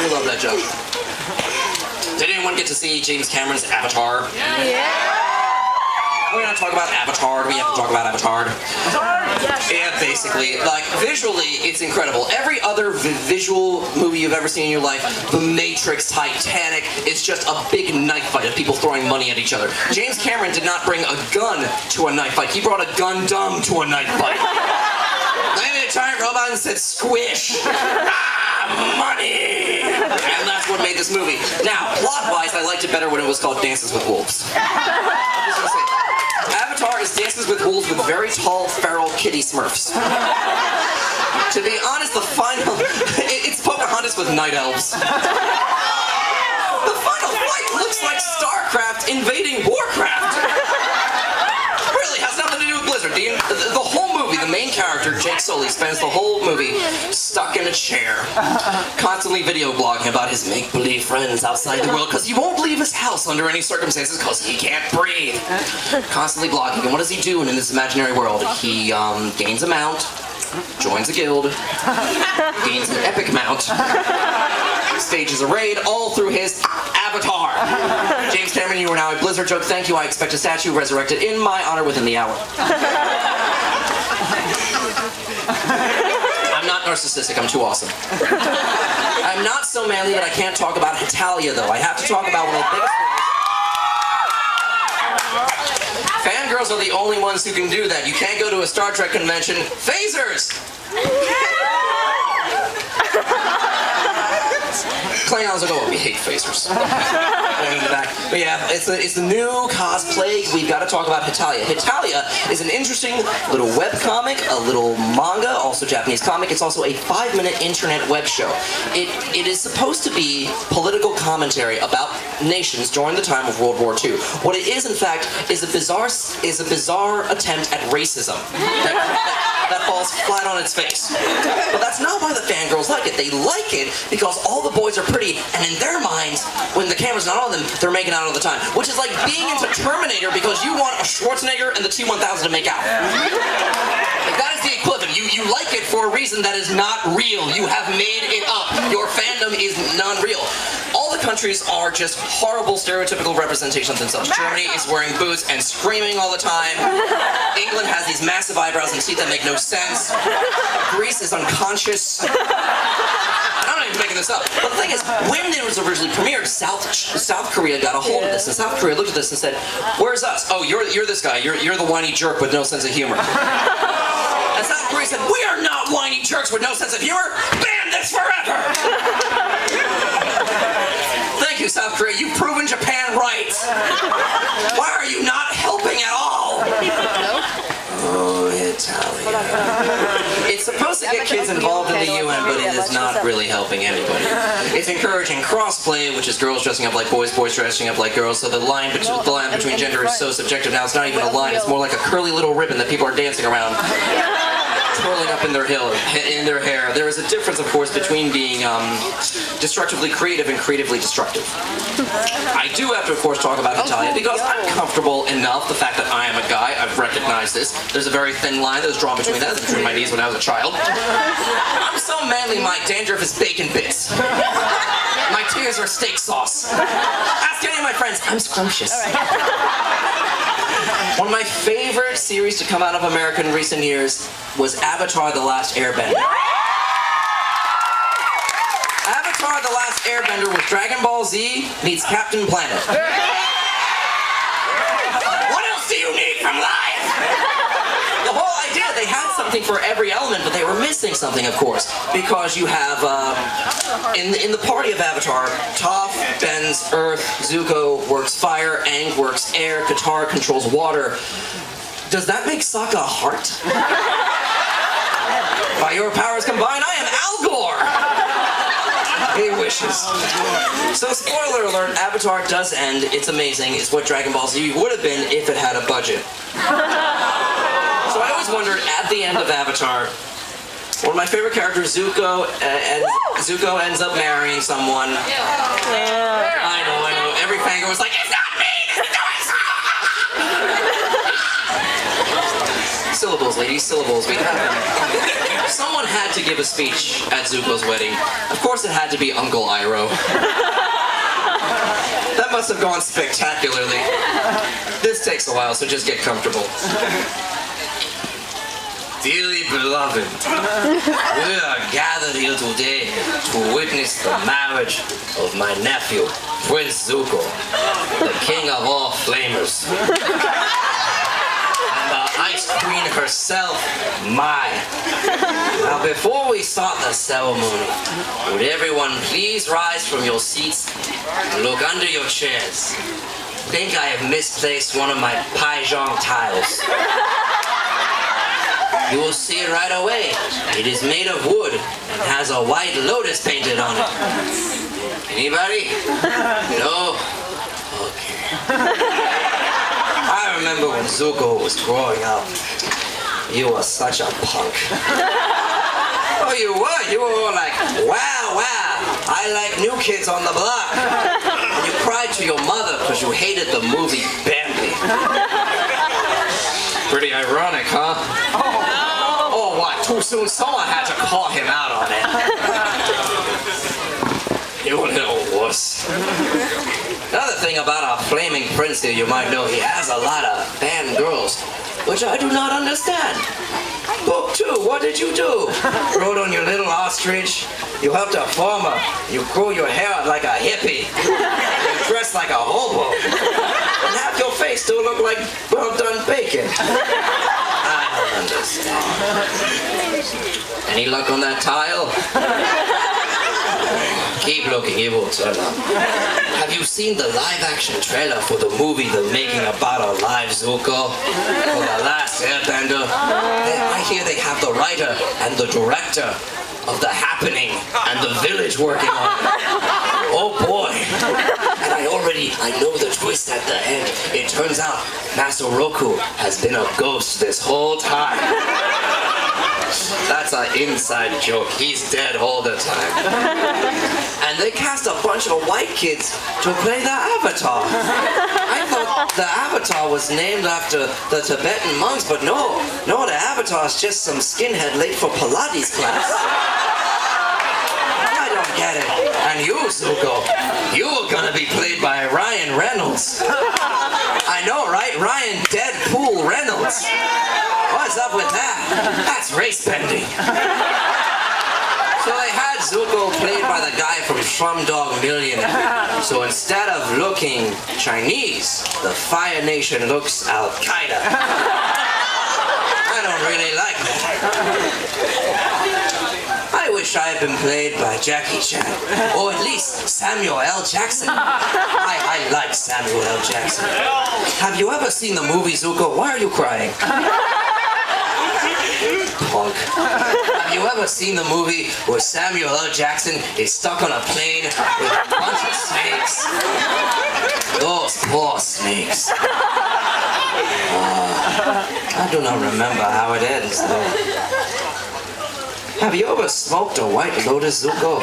We love that joke. Did anyone get to see James Cameron's Avatar? Yeah. We're gonna talk about Avatar. Do we have to talk about Avatar? Yeah, basically. Like, visually, it's incredible. Every other visual movie you've ever seen in your life, The Matrix, Titanic, it's just a big knife fight of people throwing money at each other. James Cameron did not bring a gun to a knife fight. He brought a Gundam to a knife fight. Landed a giant robot and said, squish! Money! And that's what made this movie. Now, plot-wise, I liked it better when it was called Dances with Wolves. I'm just gonna say, Avatar is Dances with Wolves with very tall, feral kitty smurfs. To be honest, the final... it's Pocahontas with night elves. The final fight looks like StarCraft invading Warcraft. Really, has nothing to do with Blizzard. The whole movie, the main character, Jake Sully, spends the whole movie stuck in a chair, constantly video blogging about his make-believe friends outside the world, because he won't leave his house under any circumstances because he can't breathe. Constantly blogging. And what does he do in this imaginary world? He gains a mount, joins a guild, gains an epic mount, stages a raid, all through his Avatar. James Cameron, you are now a Blizzard joke. Thank you. I expect a statue resurrected in my honor within the hour. I'm not narcissistic. I'm too awesome. I'm not so manly that I can't talk about Hitalia, though. I have to talk about one of the biggest things. Fangirls are the only ones who can do that. You can't go to a Star Trek convention. Phasers! Klingons will go, we hate phasers. But yeah, it's the new cosplay. We've got to talk about Hitalia. Hitalia is an interesting little webcomic, a little manga, also Japanese comic. It's also a 5-minute internet web show. It is supposed to be political commentary about nations during the time of World War II. What it is, in fact, is a bizarre attempt at racism that falls flat on its face. But that's not why the fangirls like it. They like it because all the boys are pretty, and in their minds, when the camera's not on them, they're making out all the time. Which is like being into Terminator because you want a Schwarzenegger and the T-1000 to make out. Like, that is the equivalent. You like it for a reason that is not real. You have made it up. Your fandom is non-real. All the countries are just horrible stereotypical representations of themselves. Germany is wearing boots and screaming all the time. England has these massive eyebrows and teeth that make no sense. Greece is unconscious. I'm not even making this up. But the thing is, when it was originally premiered, South Korea got a hold of this, and South Korea looked at this and said, "Where's us? Oh, you're this guy. You're the whiny jerk with no sense of humor." And South Korea said, "We are not whiny jerks with no sense of humor. Ban this forever." Thank you, South Korea. You've proven Japan right. Why are you not helping at all? Oh, Italia. It's supposed to get kids involved in the UN, but it is not really helping anybody. It's encouraging crossplay, which is girls dressing up like boys, boys dressing up like girls, so the line between gender is so subjective now. It's not even a line, it's more like a curly little ribbon that people are dancing around, twirling up in their hair. There is a difference, of course, between being destructively creative and creatively destructive. I do have to, of course, talk about Italia because I'm comfortable enough. The fact that I am a guy, I've recognized this. There's a very thin line that was drawn between that, between my knees when I was a child. I'm so manly, my dandruff is bacon bits. My tears are steak sauce. Ask any of my friends, I'm scrumptious. One of my favorite series to come out of America in recent years was Avatar: The Last Airbender. Avatar: The Last Airbender with Dragon Ball Z meets Captain Planet. What else do you need from life? The whole idea, they had something for every element, but they were missing something, of course, because you have, in the party of Avatar, Toph bends earth, Zuko works fire, Aang works air, Katara controls water. Does that make Sokka a heart? By your powers combined, I am Al Gore! He wishes. So, spoiler alert, Avatar does end. It's amazing. It's what Dragon Ball Z would have been if it had a budget. So I always wondered, at the end of Avatar, one of my favorite characters, Zuko ends up marrying someone. I know. Every fangirl was like, it's not me! It's Syllables, ladies, syllables. Someone had to give a speech at Zuko's wedding. Of course it had to be Uncle Iroh. That must have gone spectacularly. This takes a while, so just get comfortable. Dearly beloved, we are gathered here today to witness the marriage of my nephew, Prince Zuko, the king of all flamers. And the Ice Queen herself, Mai. Now before we start the ceremony, would everyone please rise from your seats and look under your chairs? I think I have misplaced one of my Paijong tiles. You will see it right away. It is made of wood and has a white lotus painted on it. Anybody? No? Okay. I remember when Zuko was growing up. You were such a punk. Oh, you were? You were all like, wow, I like New Kids on the Block. And you cried to your mother because you hated the movie Bambi. Pretty ironic, huh? Oh, what? Too soon? Someone had to call him out on it. You little wuss. Another thing about our flaming prince here, you might know, he has a lot of fangirls, which I do not understand. Book 2, what did you do? Rode on your little ostrich. You helped a farmer. You grew your hair out like a hippie. You dressed like a hobo. And half your face still look like well-done bacon. I don't understand. Any luck on that tile? Keep looking, it will turn up. Have you seen the live-action trailer for the movie The Making about a Live Zuko? For The Last Airbender? I hear they have the writer and the director of The Happening and The Village working on it. Oh boy. And I know the twist at the end. It turns out Master Roku has been a ghost this whole time. That's an inside joke. He's dead all the time. And they cast a bunch of white kids to play the Avatar. I thought the Avatar was named after the Tibetan monks, but no, the Avatar is just some skinhead late for Pilates class. I don't get it. And you, Zuko, you are gonna be played by Ryan Reynolds. I know, right? Ryan Deadpool Reynolds. What's up with that? That's race bending. So they had Zuko played by the guy from Slumdog Millionaire. So instead of looking Chinese, the Fire Nation looks Al-Qaeda. I don't really like that. I wish I had been played by Jackie Chan, or at least Samuel L. Jackson. I like Samuel L. Jackson. Have you ever seen the movie Zuko? Why are you crying? Punk. Have you ever seen the movie where Samuel L. Jackson is stuck on a plane with a bunch of snakes? Those poor snakes. I do not remember how it ends, though. Have you ever smoked a White Lotus, Zuko?